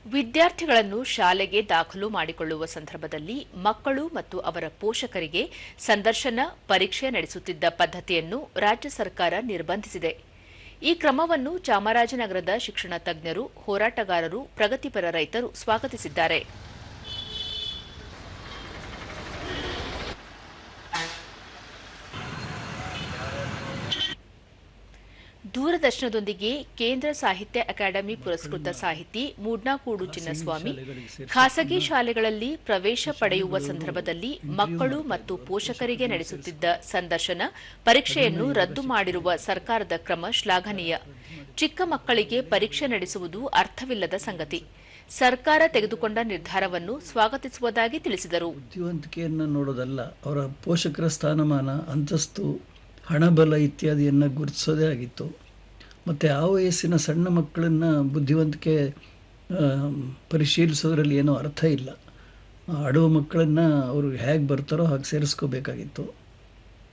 ವಿದ್ಯಾರ್ಥಿಗಳನ್ನು ಶಾಲೆಗೆ ದಾಖಲು ಮಾಡಿಕೊಳ್ಳುವ ಸಂದರ್ಭದಲ್ಲಿ ಮಕ್ಕಳು ಮತ್ತು ಅವರ ಪೋಷಕರಿಗೆ ಸಂದರ್ಶನ ಪರೀಕ್ಷೆ ನಡೆಸುತ್ತಿದ್ದ ಪದ್ಧತಿಯನ್ನು ರಾಜ್ಯ ಸರ್ಕಾರ ನಿರ್ಬಂಧಿಸಿದೆ. ಈ ಕ್ರಮವನ್ನು ಚಾಮರಾಜನಗರದ ಶಿಕ್ಷಣ ತಜ್ಞರು, ಹೋರಾಟಗಾರರು, ಪ್ರಗತಿಪರ ರೈತರು ಸ್ವಾಗತಿಸಿದ್ದಾರೆ. ದೂರದರ್ಶನದೊಂದಿಗೆ ಕೇಂದ್ರ ಸಾಹಿತ್ಯ ಅಕಾಡೆಮಿ ಪುರಸ್ಕೃತ ಸಾಹಿತಿ ಮೂಡ್ನಾಕೂಡು ಚಿನ್ನಸ್ವಾಮಿ ಖಾಸಗಿ ಶಾಲೆಗಳಲ್ಲಿ ಪ್ರವೇಶ ಪಡೆಯುವ ಸಂದರ್ಭದಲ್ಲಿ ಮಕ್ಕಳು ಮತ್ತು ಪೋಷಕರಿಗೆ ನಡೆಸುತ್ತಿದ್ದ ಸಂದರ್ಶನ ಪರೀಕ್ಷೆಯನ್ನು ರದ್ದು ಮಾಡಿರುವ ಸರ್ಕಾರದ ಕ್ರಮ ಶ್ಲಾಘನೀಯ. ಚಿಕ್ಕ ಮಕ್ಕಳಿಗೆ ಪರೀಕ್ಷೆ ನಡೆಸುವುದು ಅರ್ಥವಿಲ್ಲದ ಸಂಗತಿ. ಸರ್ಕಾರ ತೆಗೆದುಕೊಂಡ ನಿರ್ಧಾರವನ್ನು ಸ್ವಾಗತಿಸುವುದಾಗಿ ತಿಳಿಸಿದರು. ಬುದ್ಧಿವಂತಿಕೆಯನ್ನು ನೋಡೋದಲ್ಲ, ಅವರ ಪೋಷಕರ ಸ್ಥಾನಮಾನ, ಅಂತಸ್ತು, ಹಣಬಲ ಇತ್ಯಾದಿಯನ್ನು ಗುರುತಿಸೋದೇ ಆಗಿತ್ತು. ಮತ್ತು ಆ ವಯಸ್ಸಿನ ಸಣ್ಣ ಮಕ್ಕಳನ್ನು ಬುದ್ಧಿವಂತಿಕೆ ಪರಿಶೀಲಿಸೋದ್ರಲ್ಲಿ ಏನೋ ಅರ್ಥ ಇಲ್ಲ. ಆಡುವ ಮಕ್ಕಳನ್ನು ಅವರು ಹೇಗೆ ಬರ್ತಾರೋ ಹಾಗೆ ಸೇರಿಸ್ಕೋಬೇಕಾಗಿತ್ತು.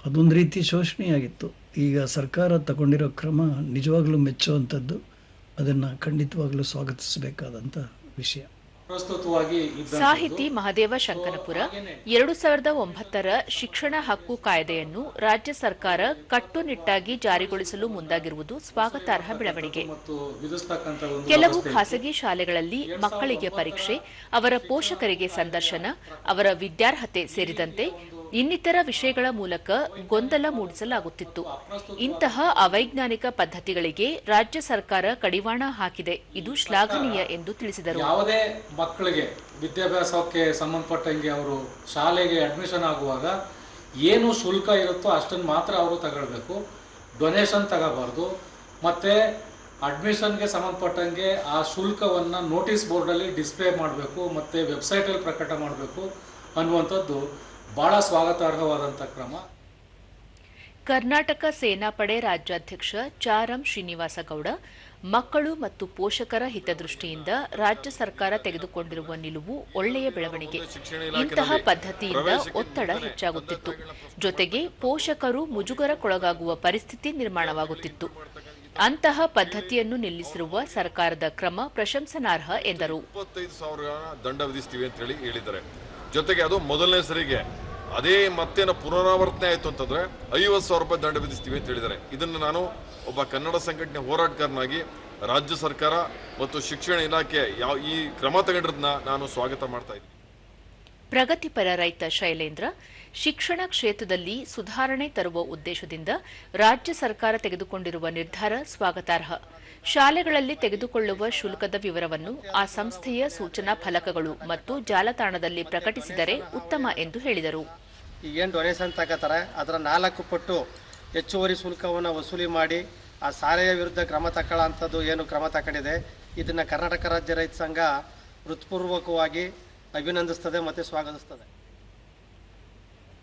ಅದೊಂದು ರೀತಿ ಶೋಷಣೆಯಾಗಿತ್ತು. ಈಗ ಸರ್ಕಾರ ತಗೊಂಡಿರೋ ಕ್ರಮ ನಿಜವಾಗ್ಲೂ ಮೆಚ್ಚುವಂಥದ್ದು. ಅದನ್ನು ಖಂಡಿತವಾಗ್ಲೂ ಸ್ವಾಗತಿಸಬೇಕಾದಂಥ ವಿಷಯ. ಸಾಹಿತಿ ಮಹದೇವ ಶಂಕರಪುರ 2009ರ ಶಿಕ್ಷಣ ಹಕ್ಕು ಕಾಯ್ದೆಯನ್ನು ರಾಜ್ಯ ಸರ್ಕಾರ ಕಟ್ಟುನಿಟ್ಟಾಗಿ ಜಾರಿಗೊಳಿಸಲು ಮುಂದಾಗಿರುವುದು ಸ್ವಾಗತಾರ್ಹ ಬೆಳವಣಿಗೆ. ಕೆಲವು ಖಾಸಗಿ ಶಾಲೆಗಳಲ್ಲಿ ಮಕ್ಕಳಿಗೆ ಪರೀಕ್ಷೆ, ಅವರ ಪೋಷಕರಿಗೆ ಸಂದರ್ಶನ, ಅವರ ವಿದ್ಯಾರ್ಹತೆ ಸೇರಿದಂತೆ ಇನ್ನಿತರ ವಿಷಯಗಳ ಮೂಲಕ ಗೊಂದಲ ಮೂಡಿಸಲಾಗುತ್ತಿತ್ತು. ಇಂತಹ ಅವೈಜ್ಞಾನಿಕ ಪದ್ಧತಿಗಳಿಗೆ ರಾಜ್ಯ ಸರ್ಕಾರ ಕಡಿವಾಣ ಹಾಕಿದೆ. ಇದು ಶ್ಲಾಘನೀಯ ಎಂದು ತಿಳಿಸಿದರು. ಯಾವುದೇ ಮಕ್ಕಳಿಗೆ ವಿದ್ಯಾಭ್ಯಾಸಕ್ಕೆ ಸಂಬಂಧಪಟ್ಟಂಗೆ ಅವರು ಶಾಲೆಗೆ ಅಡ್ಮಿಷನ್ ಆಗುವಾಗ ಏನು ಶುಲ್ಕ ಇರುತ್ತೋ ಅಷ್ಟನ್ನು ಮಾತ್ರ ಅವರು ತಗೊಳ್ಬೇಕು. ಡೊನೇಷನ್ ತಗೋಬಾರ್ದು. ಮತ್ತು ಅಡ್ಮಿಷನ್ಗೆ ಸಂಬಂಧಪಟ್ಟಂಗೆ ಆ ಶುಲ್ಕವನ್ನು ನೋಟಿಸ್ ಬೋರ್ಡಲ್ಲಿ ಡಿಸ್ಪ್ಲೇ ಮಾಡಬೇಕು ಮತ್ತು ವೆಬ್ಸೈಟಲ್ಲಿ ಪ್ರಕಟ ಮಾಡಬೇಕು ಅನ್ನುವಂಥದ್ದು ಬಹಳ ಸ್ವಾಗತಾರ್ಹವಾದಂಥ ಕ್ರಮ. ಕರ್ನಾಟಕ ಸೇನಾಪಡೆ ರಾಜ್ಯಾಧ್ಯಕ್ಷ ಚಾರಂ ಶ್ರೀನಿವಾಸ ಗೌಡ, ಮಕ್ಕಳು ಮತ್ತು ಪೋಷಕರ ಹಿತದೃಷ್ಟಿಯಿಂದ ರಾಜ್ಯ ಸರ್ಕಾರ ತೆಗೆದುಕೊಂಡಿರುವ ನಿಲುವು ಒಳ್ಳೆಯ ಬೆಳವಣಿಗೆ. ಇಂತಹ ಪದ್ಧತಿಯಿಂದ ಒತ್ತಡ ಹೆಚ್ಚಾಗುತ್ತಿತ್ತು. ಜೊತೆಗೆ ಪೋಷಕರು ಮುಜುಗರಕ್ಕೊಳಗಾಗುವ ಪರಿಸ್ಥಿತಿ ನಿರ್ಮಾಣವಾಗುತ್ತಿತ್ತು. ಅಂತಹ ಪದ್ಧತಿಯನ್ನು ನಿಲ್ಲಿಸಿರುವ ಸರ್ಕಾರದ ಕ್ರಮ ಪ್ರಶಂಸನಾರ್ಹ ಎಂದರು. 25,000 ದಂಡ ವಿಧಿಸ್ತೀವಿ ಅಂತ ಹೇಳಿದ್ದಾರೆ. ಜೊತೆಗೆ ಅದು ಮೊದಲನೇ ಸರಿಗೆ ಅದೇ ಮತ್ತೇನ ಪುನರಾವರ್ತನೆ ಆಯಿತು ಅಂತಂದ್ರೆ 50,000 ರೂಪಾಯಿ ದಂಡ ವಿಧಿಸ್ತೀವಿ ಅಂತ ಹೇಳಿದ್ದಾರೆ. ಇದನ್ನು ನಾನು ಒಬ್ಬ ಕನ್ನಡ ಸಂಘಟನೆ ಹೋರಾಟಗಾರನಾಗಿ ರಾಜ್ಯ ಸರ್ಕಾರ ಮತ್ತು ಶಿಕ್ಷಣ ಇಲಾಖೆ ಈ ಕ್ರಮ ತಗೊಂಡಿರೋದನ್ನ ನಾನು ಸ್ವಾಗತ ಮಾಡ್ತಾ ಇದ್ದೀನಿ. ಪ್ರಗತಿಪರ ರೈತ ಶೈಲೇಂದ್ರ, ಶಿಕ್ಷಣ ಕ್ಷೇತ್ರದಲ್ಲಿ ಸುಧಾರಣೆ ತರುವ ಉದ್ದೇಶದಿಂದ ರಾಜ್ಯ ಸರ್ಕಾರ ತೆಗೆದುಕೊಂಡಿರುವ ನಿರ್ಧಾರ ಸ್ವಾಗತಾರ್ಹ. ಶಾಲೆಗಳಲ್ಲಿ ತೆಗೆದುಕೊಳ್ಳುವ ಶುಲ್ಕದ ವಿವರವನ್ನು ಆ ಸಂಸ್ಥೆಯ ಸೂಚನಾ ಫಲಕಗಳು ಮತ್ತು ಜಾಲತಾಣದಲ್ಲಿ ಪ್ರಕಟಿಸಿದರೆ ಉತ್ತಮ ಎಂದು ಹೇಳಿದರು. ಏನು ಡೊನೇಷನ್ ತಗೋತಾರೆ ಅದರ 4 ಪಟ್ಟು ಹೆಚ್ಚುವರಿ ಶುಲ್ಕವನ್ನು ವಸೂಲಿ ಮಾಡಿ ಆ ಶಾಲೆಯ ವಿರುದ್ಧ ಕ್ರಮ ತಗೊಳ್ಳೋಂಥದ್ದು ಏನು ಕ್ರಮ ತಗೊಂಡಿದೆ, ಇದನ್ನು ಕರ್ನಾಟಕ ರಾಜ್ಯ ರೈತ ಸಂಘ ಹೃತ್ಪೂರ್ವಕವಾಗಿ ಅಭಿನಂದಿಸ್ತದೆ ಮತ್ತು ಸ್ವಾಗತಿಸ್ತದೆ.